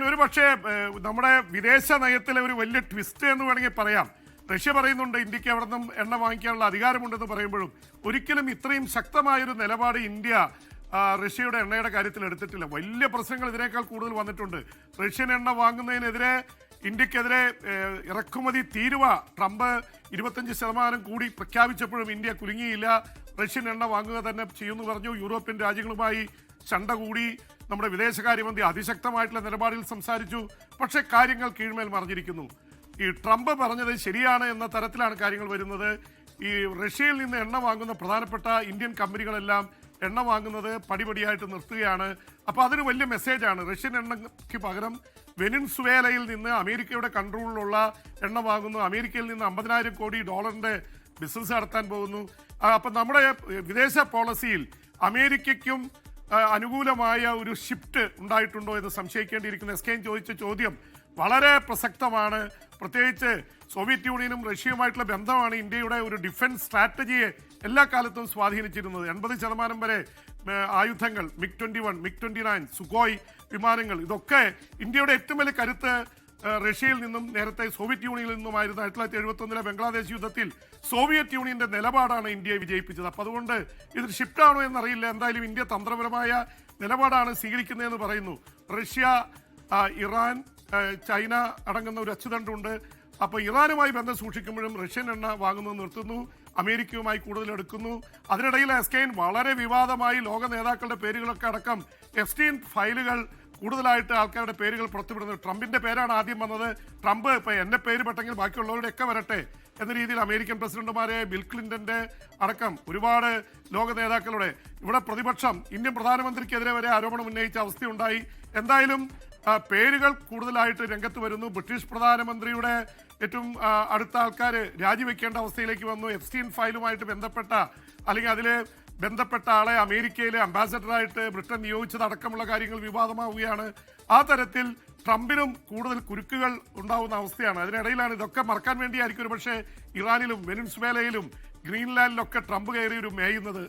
ഒരു പക്ഷേ നമ്മുടെ വിദേശ നയത്തിലെ ഒരു വലിയ ട്വിസ്റ്റ് എന്ന് വേണമെങ്കിൽ പറയാം. റഷ്യ പറയുന്നുണ്ട് ഇന്ത്യക്ക് അവിടെ നിന്നും എണ്ണ വാങ്ങിക്കാനുള്ള അധികാരമുണ്ടെന്ന് പറയുമ്പോഴും ഒരിക്കലും ഇത്രയും ശക്തമായൊരു നിലപാട് ഇന്ത്യ റഷ്യയുടെ എണ്ണയുടെ കാര്യത്തിൽ എടുത്തിട്ടില്ല. വലിയ പ്രശ്നങ്ങൾ ഇതിനേക്കാൾ കൂടുതൽ വന്നിട്ടുണ്ട്. റഷ്യൻ എണ്ണ വാങ്ങുന്നതിനെതിരെ ഇന്ത്യക്കെതിരെ ഇറക്കുമതി തീരുവ ട്രംപ് 25% കൂടി പ്രഖ്യാപിച്ചപ്പോഴും ഇന്ത്യ കുലുങ്ങിയില്ല. റഷ്യൻ എണ്ണ വാങ്ങുക തന്നെ ചെയ്യുമെന്ന് പറഞ്ഞു. യൂറോപ്യൻ രാജ്യങ്ങളുമായി ചണ്ട കൂടി. നമ്മുടെ വിദേശകാര്യമന്ത്രി അതിശക്തമായിട്ടുള്ള നിലപാടിൽ സംസാരിച്ചു. പക്ഷേ കാര്യങ്ങൾ കീഴ്മേൽ മറിഞ്ഞിരിക്കുന്നു. ഈ ട്രംപ് പറഞ്ഞത് ശരിയാണ് എന്ന തരത്തിലാണ് കാര്യങ്ങൾ വരുന്നത്. ഈ റഷ്യയിൽ നിന്ന് എണ്ണ വാങ്ങുന്ന പ്രധാനപ്പെട്ട ഇന്ത്യൻ കമ്പനികളെല്ലാം എണ്ണ വാങ്ങുന്നത് പടിപടിയായിട്ട് നിർത്തുകയാണ്. അപ്പോൾ അതൊരു വലിയ മെസ്സേജാണ്. റഷ്യൻ എണ്ണയ്ക്ക് പകരം വെനിൻസുവേലയിൽ നിന്ന് അമേരിക്കയുടെ കൺട്രോളിലുള്ള എണ്ണ വാങ്ങുന്നു. അമേരിക്കയിൽ നിന്ന് $50,000 കോടി ബിസിനസ് നടത്താൻ പോകുന്നു. അപ്പം നമ്മുടെ വിദേശ പോളിസിയിൽ അമേരിക്കയ്ക്കും അനുകൂലമായ ഒരു ഷിഫ്റ്റ് ഉണ്ടായിട്ടുണ്ടോ എന്ന് സംശയിക്കേണ്ടിയിരിക്കുന്നു. എസ്കെൻ ചോദിച്ച ചോദ്യം വളരെ പ്രസക്തമാണ്. പ്രത്യേകിച്ച് സോവിയറ്റ് യൂണിയനും റഷ്യയുമായിട്ടുള്ള ബന്ധമാണ് ഇന്ത്യയുടെ ഒരു ഡിഫൻസ് സ്ട്രാറ്റജിയെ എല്ലാ കാലത്തും സ്വാധീനിച്ചിരുന്നത്. 80% വരെ ആയുധങ്ങൾ, MiG-21, MiG-29, സുഖോയ് വിമാനങ്ങൾ, ഇതൊക്കെ ഇന്ത്യയുടെ ഏറ്റവും വലിയ കരുത്ത് റഷ്യയിൽ നിന്നും നേരത്തെ സോവിയറ്റ് യൂണിയനിൽ നിന്നുമായിരുന്നു. 1971 ബംഗ്ലാദേശ് യുദ്ധത്തിൽ സോവിയറ്റ് യൂണിയന്റെ നിലപാടാണ് ഇന്ത്യയെ വിജയിപ്പിച്ചത്. അപ്പോൾ അതുകൊണ്ട് ഇത് ഷിഫ്റ്റ് ആണോ എന്നറിയില്ല. എന്തായാലും ഇന്ത്യ തന്ത്രപരമായ നിലപാടാണ് സ്വീകരിക്കുന്നതെന്ന് പറയുന്നു. റഷ്യ, ഇറാൻ, ചൈന അടങ്ങുന്ന ഒരു അച്ചുതണ്ടുണ്ട്. അപ്പോൾ ഇറാനുമായി ബന്ധം സൂക്ഷിക്കുമ്പോഴും റഷ്യൻ എണ്ണ വാങ്ങുന്നത് നിർത്തുന്നു. അമേരിക്കയുമായി കൂടുതൽ എടുക്കുന്നു. അതിനിടയിൽ എസ്കെയിൻ വളരെ വിവാദമായി ലോക നേതാക്കളുടെ പേരുകളൊക്കെ അടക്കം എഫ്സ്റ്റീൻ ഫയലുകൾ കൂടുതലായിട്ട് ആൾക്കാരുടെ പേരുകൾ പുറത്തുവിടുന്നു. ട്രംപിന്റെ പേരാണ് ആദ്യം വന്നത്. ട്രംപ് ഇപ്പം എൻ്റെ പേര് പെട്ടെങ്കിൽ ബാക്കിയുള്ളവരുടെയൊക്കെ വരട്ടെ എന്ന രീതിയിൽ അമേരിക്കൻ പ്രസിഡന്റുമാരെ, ബിൽ ക്ലിന്റന്റെ അടക്കം ഒരുപാട് ലോക നേതാക്കളുടെ ഇവിടെ പ്രതിപക്ഷം ഇന്ത്യൻ പ്രധാനമന്ത്രിക്കെതിരെ വരെ ആരോപണം ഉന്നയിച്ച അവസ്ഥയുണ്ടായി. എന്തായാലും പേരുകൾ കൂടുതലായിട്ട് രംഗത്ത് വരുന്നു. ബ്രിട്ടീഷ് പ്രധാനമന്ത്രിയുടെ ഏറ്റവും അടുത്ത ആൾക്കാർ രാജിവെക്കേണ്ട അവസ്ഥയിലേക്ക് വന്നു. എഫ്സ്റ്റീൻ ഫയലുമായിട്ട് ബന്ധപ്പെട്ട അല്ലെങ്കിൽ അതിൽ ബന്ധപ്പെട്ട ആളെ അമേരിക്കയിലെ അംബാസഡറായിട്ട് ബ്രിട്ടൻ നിയോഗിച്ചതടക്കമുള്ള കാര്യങ്ങൾ വിവാദമാവുകയാണ്. ആ തരത്തിൽ ട്രംപിനും കൂടുതൽ കുരുക്കുകൾ ഉണ്ടാവുന്ന അവസ്ഥയാണ്. അതിനിടയിലാണ് ഇതൊക്കെ മറക്കാൻ വേണ്ടിയായിരിക്കും ഒരു പക്ഷേ ഇറാനിലും വെനിൻസുവേലയിലും ഗ്രീൻലാൻഡിലൊക്കെ ട്രംപ് കയറി ഒരു മേയുന്നത്.